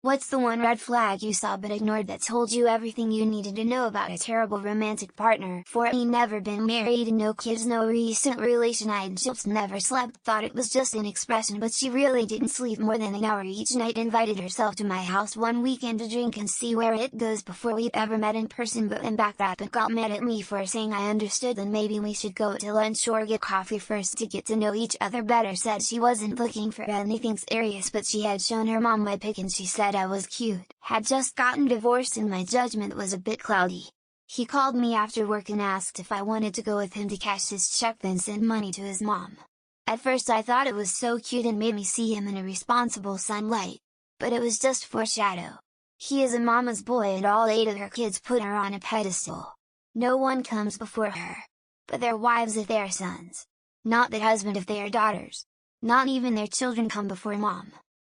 What's the one red flag you saw but ignored that told you everything you needed to know about a terrible romantic partner? 4 Never been married and no kids, no recent relationships, never slept, thought it was just an expression but she really didn't sleep more than an hour each night, invited herself to my house one weekend to drink and see where it goes before we'd ever met in person, but then backed up and got mad at me for saying I understood, then maybe we should go to lunch or get coffee first to get to know each other better. Said she wasn't looking for anything serious but she had shown her mom my pic and she said I was cute, had just gotten divorced and my judgment was a bit cloudy. He called me after work and asked if I wanted to go with him to cash his check then send money to his mom. At first I thought it was so cute and made me see him in a responsible sunlight. But it was just foreshadow. He is a mama's boy and all 8 of her kids put her on a pedestal. No one comes before her. But their wives if they are sons. Not the husband if they are daughters. Not even their children come before mom.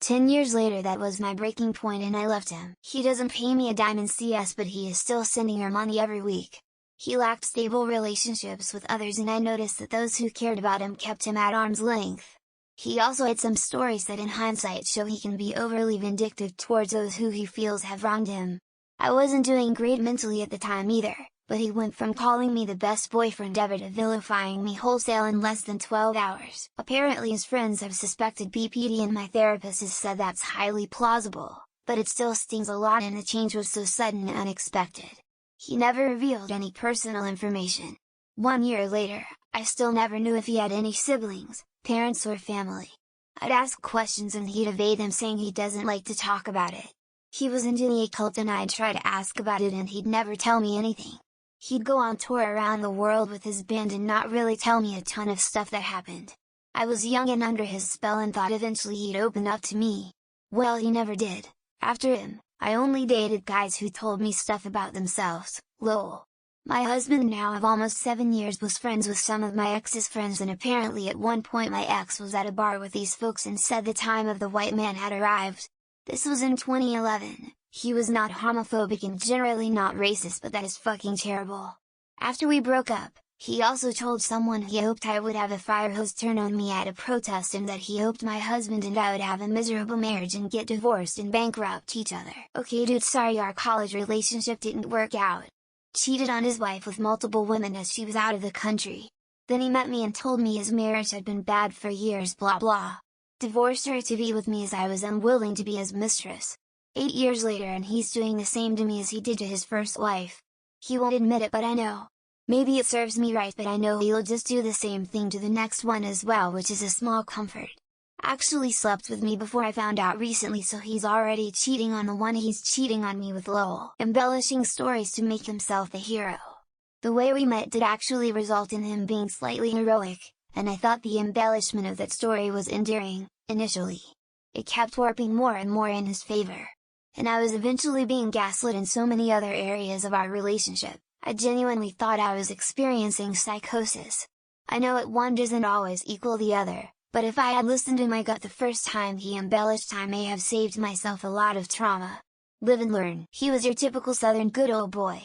10 years later that was my breaking point and I left him. He doesn't pay me a dime in CS but he is still sending her money every week. He lacked stable relationships with others and I noticed that those who cared about him kept him at arm's length. He also had some stories that in hindsight show he can be overly vindictive towards those who he feels have wronged him. I wasn't doing great mentally at the time either, but he went from calling me the best boyfriend ever to vilifying me wholesale in less than 12 hours. Apparently his friends have suspected BPD and my therapist has said that's highly plausible, but it still stings a lot and the change was so sudden and unexpected. He never revealed any personal information. 1 year later, I still never knew if he had any siblings, parents or family. I'd ask questions and he'd evade them saying he doesn't like to talk about it. He was into the occult and I'd try to ask about it and he'd never tell me anything. He'd go on tour around the world with his band and not really tell me a ton of stuff that happened. I was young and under his spell and thought eventually he'd open up to me. Well, he never did. After him, I only dated guys who told me stuff about themselves, lol. My husband now of almost 7 years was friends with some of my ex's friends and apparently at one point my ex was at a bar with these folks and said the time of the white man had arrived. This was in 2011. He was not homophobic and generally not racist but that is fucking terrible. After we broke up, he also told someone he hoped I would have a fire hose turn on me at a protest and that he hoped my husband and I would have a miserable marriage and get divorced and bankrupt each other. Okay dude, sorry our college relationship didn't work out. Cheated on his wife with multiple women as she was out of the country. Then he met me and told me his marriage had been bad for years blah blah. Divorced her to be with me as I was unwilling to be his mistress. 8 years later and he's doing the same to me as he did to his first wife. He won't admit it but I know. Maybe it serves me right but I know he'll just do the same thing to the next one as well, which is a small comfort. Actually slept with me before I found out recently so he's already cheating on the one he's cheating on me with lol. Embellishing stories to make himself the hero. The way we met did actually result in him being slightly heroic, and I thought the embellishment of that story was endearing, initially. It kept warping more and more in his favor. And I was eventually being gaslit in so many other areas of our relationship, I genuinely thought I was experiencing psychosis. I know it one doesn't always equal the other, but if I had listened to my gut the first time he embellished I may have saved myself a lot of trauma. Live and learn. He was your typical southern good old boy.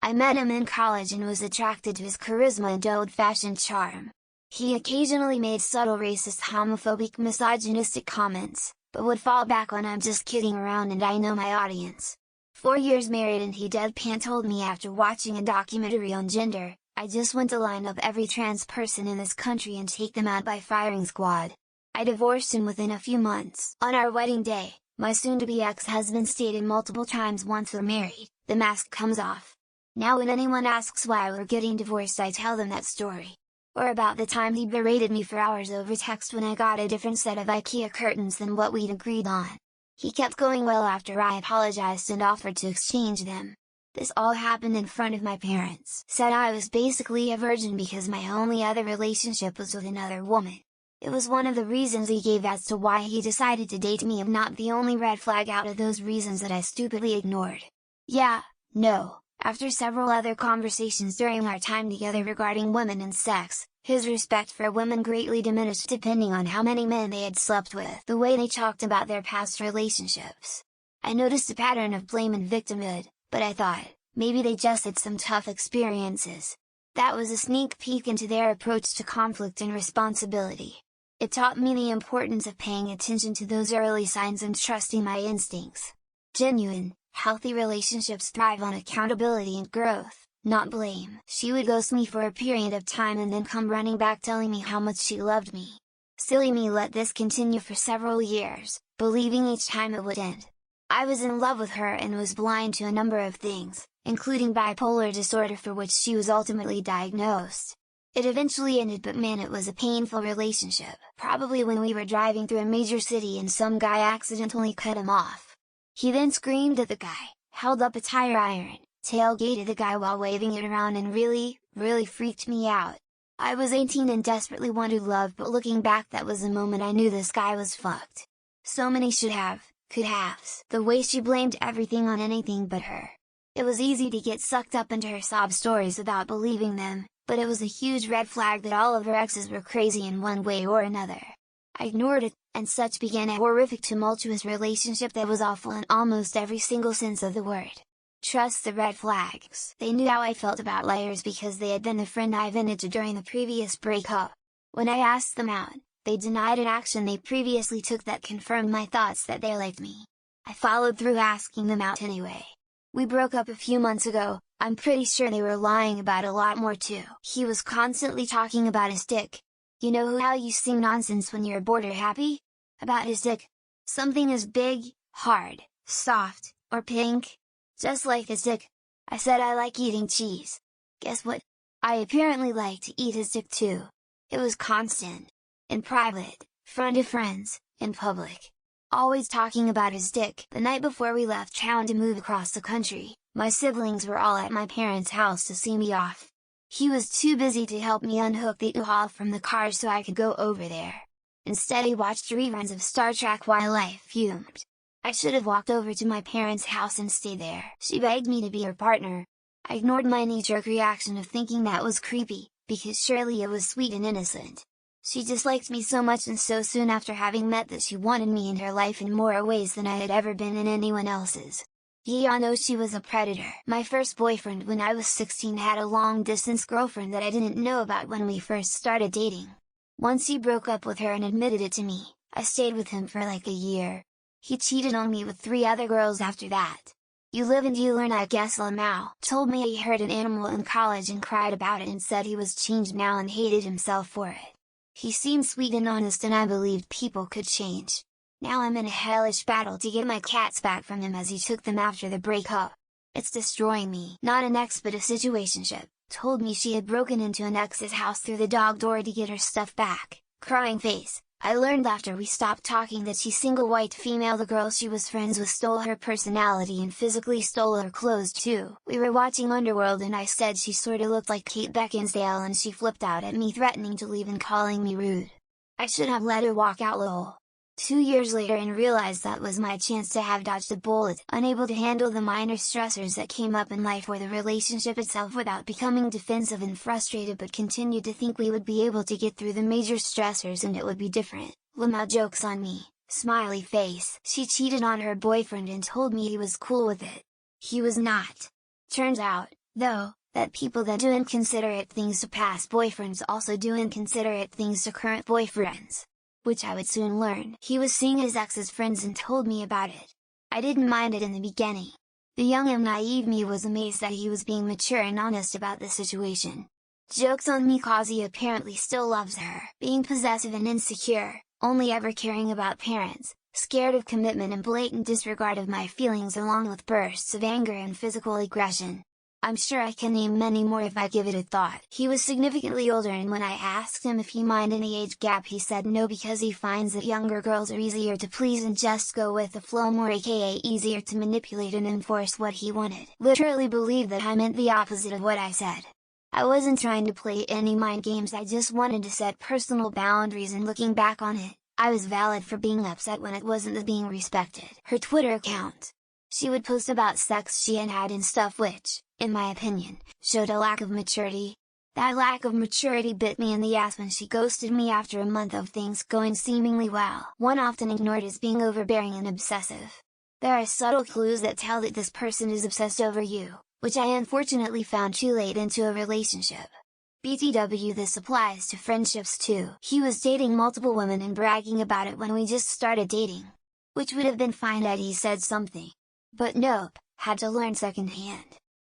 I met him in college and was attracted to his charisma and old-fashioned charm. He occasionally made subtle racist, homophobic, misogynistic comments, but would fall back on I'm just kidding around and I know my audience. 4 years married and he deadpan told me after watching a documentary on gender, I just want to line up every trans person in this country and take them out by firing squad. I divorced him within a few months. On our wedding day, my soon-to-be ex-husband stated multiple times once we're married, the mask comes off. Now when anyone asks why we're getting divorced I tell them that story. Or about the time he berated me for hours over text when I got a different set of IKEA curtains than what we'd agreed on. He kept going well after I apologized and offered to exchange them. This all happened in front of my parents. Said I was basically a virgin because my only other relationship was with another woman. It was one of the reasons he gave as to why he decided to date me, and not the only red flag out of those reasons that I stupidly ignored. Yeah, no. After several other conversations during our time together regarding women and sex, his respect for women greatly diminished depending on how many men they had slept with. The way they talked about their past relationships. I noticed a pattern of blame and victimhood, but I thought, maybe they just had some tough experiences. That was a sneak peek into their approach to conflict and responsibility. It taught me the importance of paying attention to those early signs and trusting my instincts. Genuine, healthy relationships thrive on accountability and growth, not blame. She would ghost me for a period of time and then come running back telling me how much she loved me. Silly me let this continue for several years, believing each time it would end. I was in love with her and was blind to a number of things, including bipolar disorder, for which she was ultimately diagnosed. It eventually ended, but man, it was a painful relationship. Probably when we were driving through a major city and some guy accidentally cut him off. He then screamed at the guy, held up a tire iron, tailgated the guy while waving it around, and really freaked me out. I was 18 and desperately wanted love, but looking back, that was the moment I knew this guy was fucked. So many should have, could haves. The way she blamed everything on anything but her. It was easy to get sucked up into her sob stories without believing them, but it was a huge red flag that all of her exes were crazy in one way or another. I ignored it, and such began a horrific, tumultuous relationship that was awful in almost every single sense of the word. Trust the red flags. They knew how I felt about liars because they had been the friend I vented to during the previous breakup. When I asked them out, they denied an action they previously took that confirmed my thoughts that they liked me. I followed through asking them out anyway. We broke up a few months ago. I'm pretty sure they were lying about a lot more too. He was constantly talking about his dick. You know how you sing nonsense when you're bored or happy? About his dick. Something is big, hard, soft, or pink. Just like his dick. I said I like eating cheese. Guess what? I apparently like to eat his dick too. It was constant. In private, front of friends, in public. Always talking about his dick. The night before we left town to move across the country, my siblings were all at my parents' house to see me off. He was too busy to help me unhook the U-Haul from the car so I could go over there. Instead, he watched reruns of Star Trek while I fumed. I should have walked over to my parents' house and stayed there. She begged me to be her partner. I ignored my knee-jerk reaction of thinking that was creepy, because surely it was sweet and innocent. She disliked me so much and so soon after having met that she wanted me in her life in more ways than I had ever been in anyone else's. Yeah, no, she was a predator. My first boyfriend when I was 16 had a long-distance girlfriend that I didn't know about when we first started dating. Once he broke up with her and admitted it to me, I stayed with him for like a year. He cheated on me with 3 other girls after that. You live and you learn, I guess. Lamau told me he heard an animal in college and cried about it and said he was changed now and hated himself for it. He seemed sweet and honest and I believed people could change. Now I'm in a hellish battle to get my cats back from him as he took them after the breakup. It's destroying me. Not an ex but a situationship. Told me she had broken into an ex's house through the dog door to get her stuff back. Crying face. I learned after we stopped talking that she single white female the girl she was friends with stole her personality and physically stole her clothes too. We were watching Underworld and I said she sorta looked like Kate Beckinsale and she flipped out at me, threatening to leave and calling me rude. I should have let her walk out, lol. 2 years later and realized that was my chance to have dodged a bullet, unable to handle the minor stressors that came up in life or the relationship itself without becoming defensive and frustrated, but continued to think we would be able to get through the major stressors and it would be different. Lamau jokes on me, smiley face. She cheated on her boyfriend and told me he was cool with it. He was not. Turns out, though, that people that do inconsiderate things to past boyfriends also do inconsiderate things to current boyfriends. Which I would soon learn. He was seeing his ex's friends and told me about it. I didn't mind it in the beginning. The young and naive me was amazed that he was being mature and honest about the situation. Jokes on me cause he apparently still loves her. Being possessive and insecure, only ever caring about parents, scared of commitment and blatant disregard of my feelings along with bursts of anger and physical aggression. I'm sure I can name many more if I give it a thought. He was significantly older and when I asked him if he minded any age gap he said no because he finds that younger girls are easier to please and just go with the flow more, aka easier to manipulate and enforce what he wanted. Literally believed that I meant the opposite of what I said. I wasn't trying to play any mind games, I just wanted to set personal boundaries, and looking back on it, I was valid for being upset when it wasn't being respected. Her Twitter account. She would post about sex she had had and stuff which, in my opinion, showed a lack of maturity. That lack of maturity bit me in the ass when she ghosted me after a month of things going seemingly well. One often ignored as being overbearing and obsessive. There are subtle clues that tell that this person is obsessed over you, which I unfortunately found too late into a relationship. BTW, this applies to friendships too. He was dating multiple women and bragging about it when we just started dating. Which would have been fine had he said something. But nope, had to learn secondhand.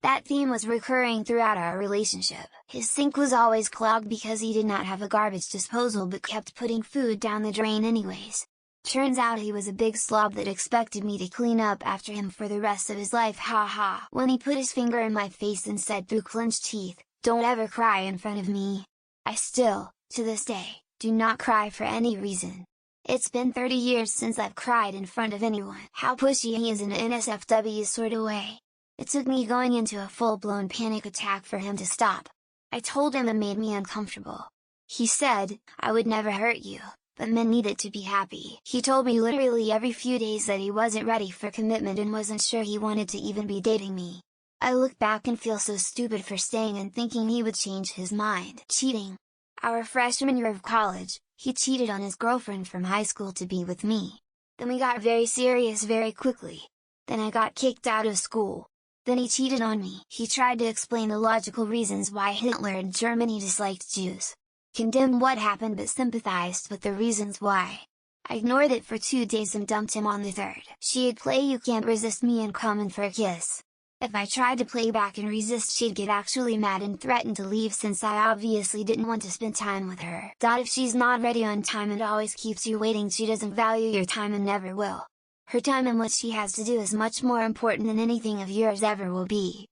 That theme was recurring throughout our relationship. His sink was always clogged because he did not have a garbage disposal but kept putting food down the drain anyways. Turns out he was a big slob that expected me to clean up after him for the rest of his life, haha. When he put his finger in my face and said through clenched teeth, "Don't ever cry in front of me," I still, to this day, do not cry for any reason. It's been 30 years since I've cried in front of anyone. How pushy he is in an NSFW sort of way. It took me going into a full-blown panic attack for him to stop. I told him it made me uncomfortable. He said, "I would never hurt you, but men needed to be happy." He told me literally every few days that he wasn't ready for commitment and wasn't sure he wanted to even be dating me. I look back and feel so stupid for staying and thinking he would change his mind. Cheating. Our freshman year of college, he cheated on his girlfriend from high school to be with me. Then we got very serious very quickly. Then I got kicked out of school. Then he cheated on me. He tried to explain the logical reasons why Hitler and Germany disliked Jews. Condemned what happened but sympathized with the reasons why. I ignored it for 2 days and dumped him on the third. She'd play "You Can't Resist Me" and come in for a kiss. If I tried to play back and resist, she'd get actually mad and threaten to leave since I obviously didn't want to spend time with her. If she's not ready on time and always keeps you waiting, she doesn't value your time and never will. Her time and what she has to do is much more important than anything of yours ever will be.